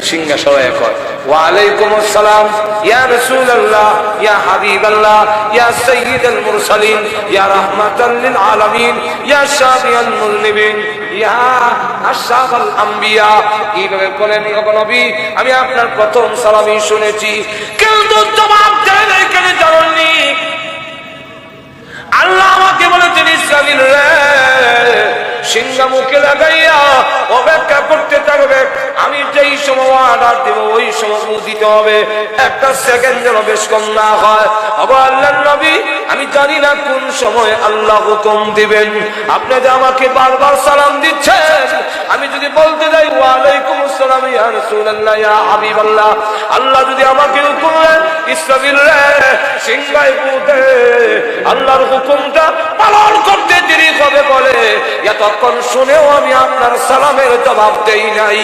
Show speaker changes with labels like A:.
A: সিংহা সবাই কয় ওয়া আলাইকুমুস সালাম ইয়া রাসূলুল্লাহ ইয়া হাবিবাল্লাহ ইয়া সাইয়্যিদুল মুরসালিন ইয়া রাহমাতাল লিল আলামিন ইয়া শাফিয়াল মুযনিবিন ইয়া আশরাফুল আম্বিয়া। এইভাবে বলেন ও নবী, আমি আপনার প্রথম সালামই শুনেছি, কিন্তু জবাব দেন এখানে জানেননি। আল্লাহ আমাকে বলেছেন ইসরাঈল রে, সিংহা মুখে লাগাইয়া অপেক্ষা করতে থাকবে, আমি যেই সময় অর্ডার দেব ওই সময় মুখ দিতে হবে, একটা সেকেন্ড যেন বেশ কম না হয়। আল্লাহর নবী, আমি জানি না কোন সময় আল্লাহ হুকুম দিবেন, আপনি যে আমাকে বারবার সালাম দিচ্ছেন, আমি যদি বলতে যাই ওয়া আলাইকুমুস সালাম ইয়া রাসূলুল্লাহ ইয়া হাবিবাল্লাহ, আল্লাহ যদি আমাকে হুকুম দেন ইসরাঈল রে সিংহায় মুখে আল্লাহর হুকুমটা পালন করতে দেরি হবে বলে এতক্ষণ শুনেও আমি আপনার সালামের জবাব দেই নাই।